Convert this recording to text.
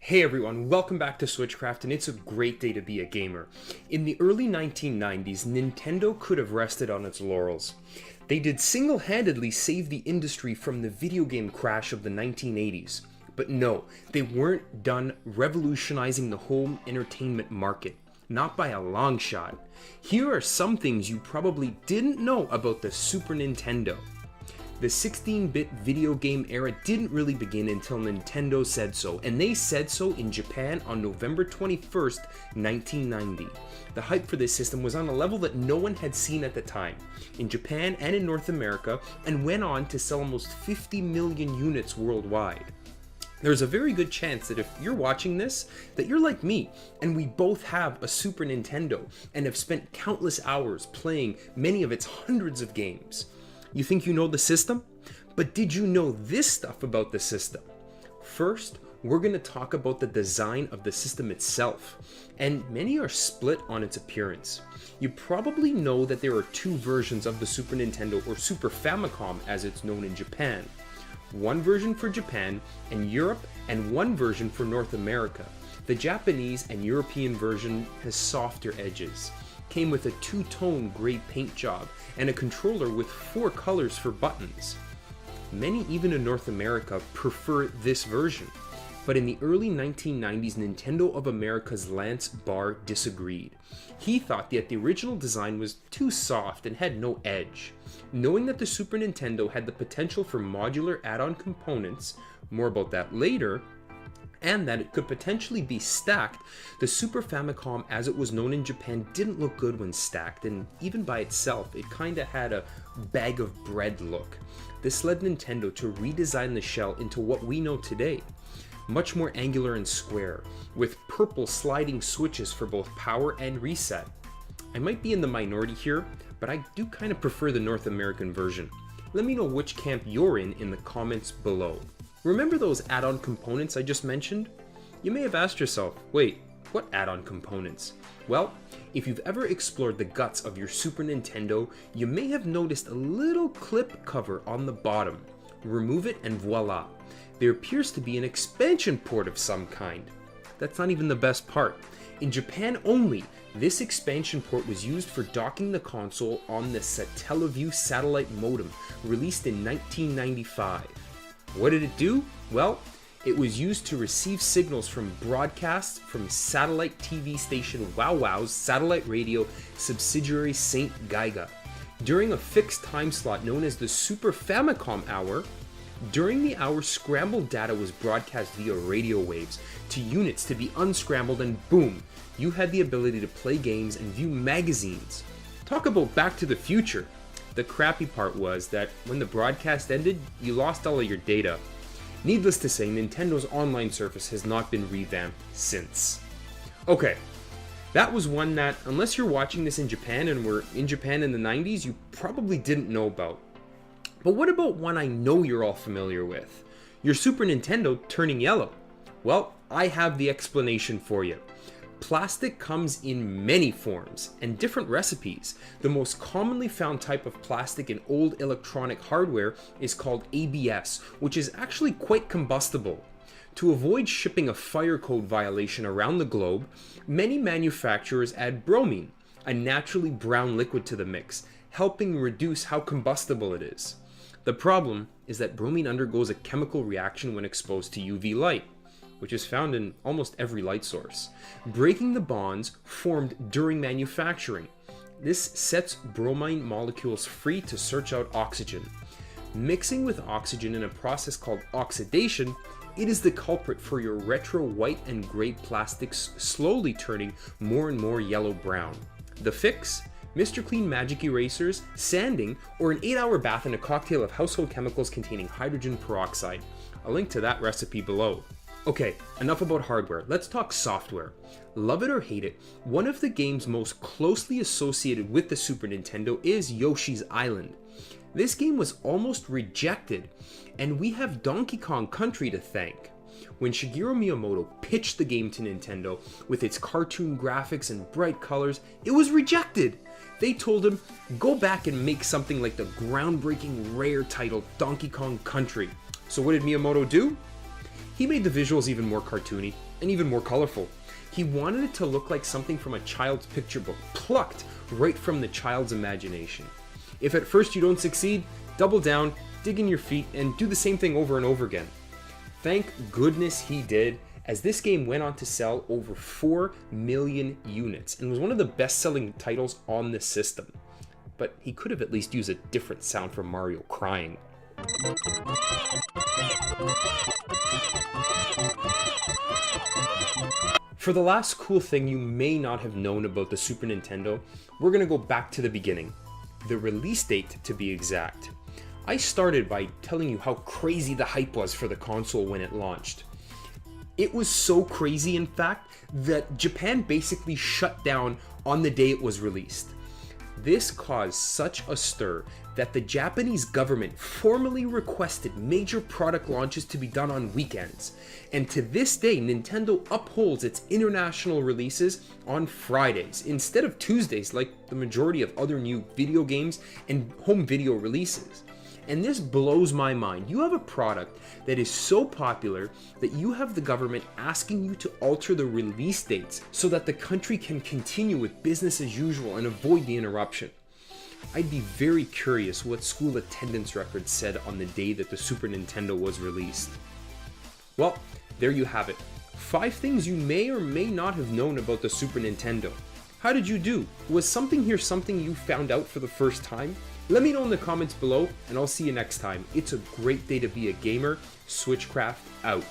Hey everyone, welcome back to Switchcraft, and it's a great day to be a gamer. In the early 1990s, Nintendo could have rested on its laurels. They did single-handedly save the industry from the video game crash of the 1980s. But no, they weren't done revolutionizing the home entertainment market. Not by a long shot. Here are some things you probably didn't know about the Super Nintendo. The 16-bit video game era didn't really begin until Nintendo said so, and they said so in Japan on November 21st, 1990. The hype for this system was on a level that no one had seen at the time, in Japan and in North America, and went on to sell almost 50 million units worldwide. There's a very good chance that if you're watching this, that you're like me, and we both have a Super Nintendo, and have spent countless hours playing many of its hundreds of games. You think you know the system? But did you know this stuff about the system? First, we're going to talk about the design of the system itself, and many are split on its appearance. You probably know that there are two versions of the Super Nintendo, or Super Famicom as it's known in Japan. One version for Japan and Europe, and one version for North America. The Japanese and European version has softer edges. Came with a two-tone gray paint job and a controller with 4 colors for buttons. Many even in North America prefer this version, but in the early 1990s, Nintendo of America's Lance Barr disagreed. He thought that the original design was too soft and had no edge. Knowing that the Super Nintendo had the potential for modular add-on components, more about that later, and that it could potentially be stacked, the Super Famicom as it was known in Japan didn't look good when stacked, and even by itself it kinda had a bag of bread look. This led Nintendo to redesign the shell into what we know today. Much more angular and square, with purple sliding switches for both power and reset. I might be in the minority here, but I do kinda prefer the North American version. Let me know which camp you're in the comments below. Remember those add-on components I just mentioned? You may have asked yourself, wait, what add-on components? Well, if you've ever explored the guts of your Super Nintendo, you may have noticed a little clip cover on the bottom. Remove it and voila. There appears to be an expansion port of some kind. That's not even the best part. In Japan only, this expansion port was used for docking the console on the Satellaview satellite modem, released in 1995. What did it do? Well, it was used to receive signals from broadcasts from satellite TV station Wow Wow's satellite radio subsidiary St. Geiga. During a fixed time slot known as the Super Famicom Hour, during the hour, scrambled data was broadcast via radio waves to units to be unscrambled, and boom, you had the ability to play games and view magazines. Talk about Back to the Future. The crappy part was that when the broadcast ended, you lost all of your data. Needless to say, Nintendo's online service has not been revamped since. Okay, that was one that, unless you're watching this in Japan and were in Japan in the 90s, you probably didn't know about. But what about one I know you're all familiar with? Your Super Nintendo turning yellow. Well, I have the explanation for you. Plastic comes in many forms and different recipes. The most commonly found type of plastic in old electronic hardware is called ABS, which is actually quite combustible. To avoid shipping a fire code violation around the globe, many manufacturers add bromine, a naturally brown liquid, to the mix, helping reduce how combustible it is. The problem is that bromine undergoes a chemical reaction when exposed to UV light, which is found in almost every light source, breaking the bonds formed during manufacturing. This sets bromine molecules free to search out oxygen. Mixing with oxygen in a process called oxidation, it is the culprit for your retro white and gray plastics slowly turning more and more yellow-brown. The fix? Mr. Clean Magic Erasers, sanding, or an 8-hour bath in a cocktail of household chemicals containing hydrogen peroxide. I'll link to that recipe below. Okay, enough about hardware, let's talk software. Love it or hate it, one of the games most closely associated with the Super Nintendo is Yoshi's Island. This game was almost rejected, and we have Donkey Kong Country to thank. When Shigeru Miyamoto pitched the game to Nintendo with its cartoon graphics and bright colors, it was rejected. They told him, go back and make something like the groundbreaking rare title Donkey Kong Country. So what did Miyamoto do? He made the visuals even more cartoony and even more colorful. He wanted it to look like something from a child's picture book, plucked right from the child's imagination. If at first you don't succeed, double down, dig in your feet, and do the same thing over and over again. Thank goodness he did, as this game went on to sell over 4 million units and was one of the best-selling titles on the system. But he could have at least used a different sound from Mario crying. For the last cool thing you may not have known about the Super Nintendo, we're going to go back to the beginning. The release date, to be exact. I started by telling you how crazy the hype was for the console when it launched. It was so crazy, in fact, that Japan basically shut down on the day it was released. This caused such a stir that the Japanese government formally requested major product launches to be done on weekends. And to this day, Nintendo upholds its international releases on Fridays instead of Tuesdays like the majority of other new video games and home video releases. And this blows my mind. You have a product that is so popular that you have the government asking you to alter the release dates so that the country can continue with business as usual and avoid the interruption. I'd be very curious what school attendance records said on the day that the Super Nintendo was released. Well, there you have it. 5 things you may or may not have known about the Super Nintendo. How did you do? Was something here something you found out for the first time? Let me know in the comments below, and I'll see you next time. It's a great day to be a gamer. Switchcraft out.